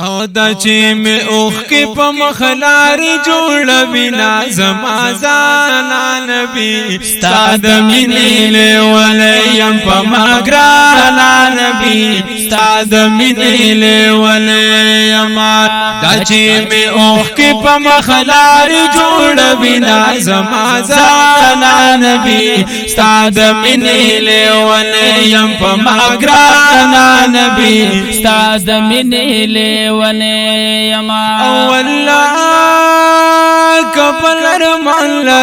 او دا چې می اوخ کې په مخلاري جوړ بنا زما زانا نبی ستاد مینې له ولیم په ماګرانا نبی ستاد مینې له ولیم دا چې می اوخ کې په مخلاري جوړ بنا زما زانا نبی ستاد مینې له ولیم په ماګرانا نبی ستاد مینې له ولیم والله کبل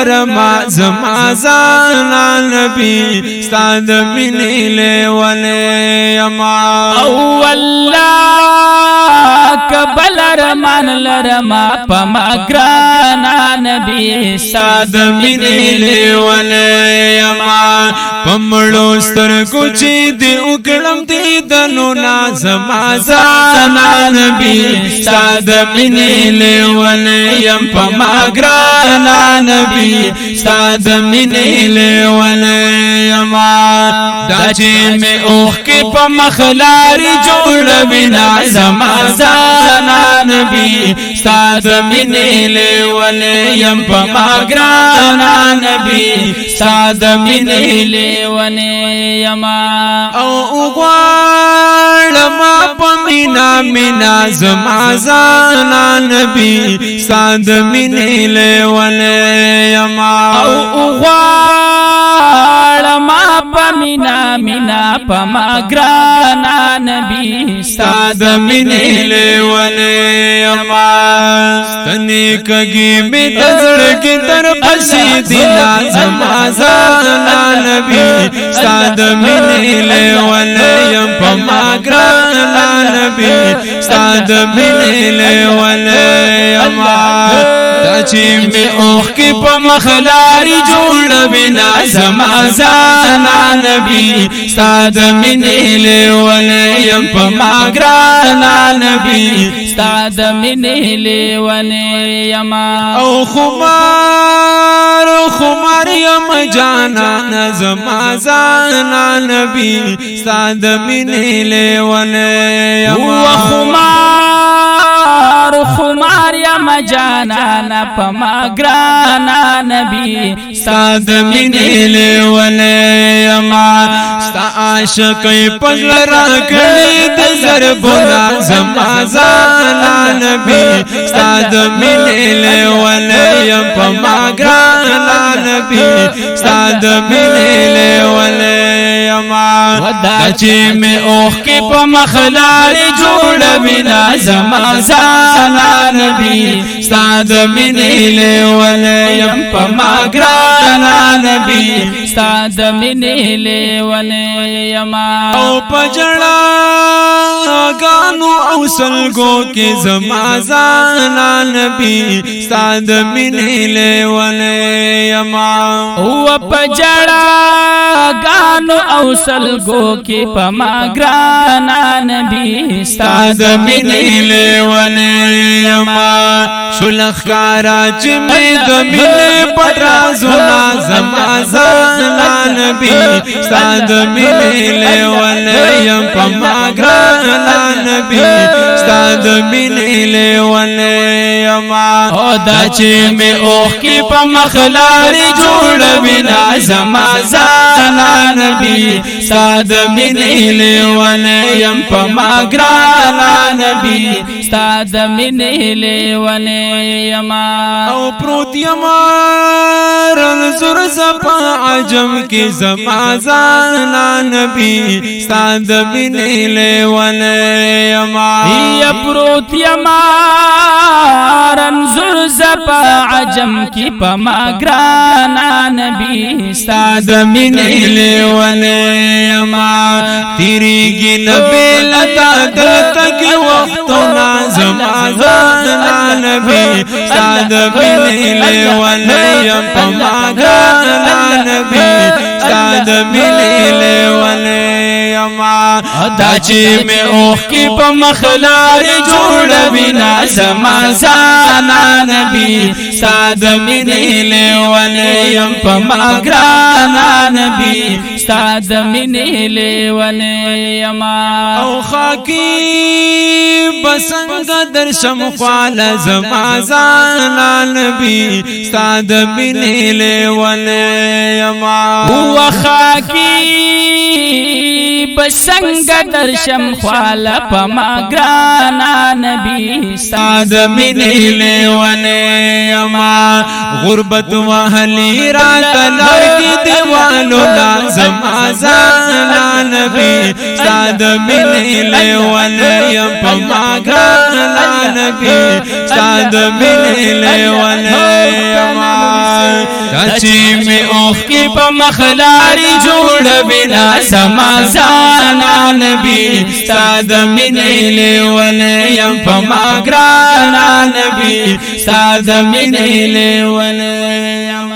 رما زما زانا نبی ستاد مینې له ولیم والله کبل رما پما گرانا نبی ستاد مینې له ولیم پمړو سترګو چې دې وکړم دې دنو زما زانا نبی ستاد مینې له ولیم پما گرانا نبی ستاد مینې له ولیم دا چې می اوخ کې په مخلاري جوړ بنا زما زانا نبی ستاد مینې له ولیم پما گرانا نبی ستاد مینې له ولیم او ما پمینا مینا زما زانا نبی ستاد مینې له ولیم او ما پمینا پما گرانا نبی ستاد مینې له ولیم ستنې کږي می دزړګي تر پسې دینا زما زانا نبی ستاد مینې له ولیم پما گرانا نبی ستاد مینې له ولیم دا چې می اوخ کې په مخلاري جوړ بنا زما زانا نبی ستاد مینې له ولیم پما گرانا نبی ستاد مینې له ولیم او خمار یم جانا زما زانا نبی ستاد مینې له ولیم خمار یم جانا پما گرانا نبی ستاد مینې له ولیم ستا عاشق پزړه راکړې د زربونه زما زانا نبی ستاد مینې له ولیم پما گرانا نبی ستاد مینې له ولیم دا چې می اوخ کې په مخلاري جوړ بنا زما زانا نبی ستاد مینې له ولیم پما گرانا نبی ستاد مینې له ولیم او پجړا غانو او سلګو کې زما زانا نبی ستاد مینې له ولیم او پجړا غانو او سلګو کې پما گرانا نبی ستاد مینې له ولیم شلخ کارا چې می د مینې پټا زما زما زانا نبی ستاد مینې له ولیم پما گرانا نبی ستاد مینې له ولیم او دا چې می اوخ کې په مخلاري جوړ بنا زما زانا نبی ستاد مینې له ولیم پما گرانا نبی ستاد مینې له ولیم او پروت یم رنځور زپا عجم کې زما زانا نبی ستاد مینې له ولیم یا پروت یم رنځور زپا عجم کې پما گرانا نبی ستاد مینې له ولیم تیریږي نبی لتا دلته کې وختونه زما زانا نبی ستاد مینې له ولیم پما گرانا نبی ستاد مینې له ولیم دا چې می اوخ کی په مخلار جوړ بنا زما زانا نبی ساد مینې لیولیم په ما ګرانا نبی ستاد مینې لیولیم او خاکی بسنگ درشم خواله زما زانا نبی ساد مینې لیولیم هو خاکی بسنگ درشم خواله پما گرانا نبی ساد مینې لیولیم غربت وهلی رات لرګي دیوالو لازم زانا نبی ساد مینې لیولیم پما گرانا نبی ساد مینې لیولیم چې می اوخ کی په مخلاری جوړ بنا سما زانا نبی ساد مینې لیولیم په ما ګرانا نبی ساد مینې لیولیم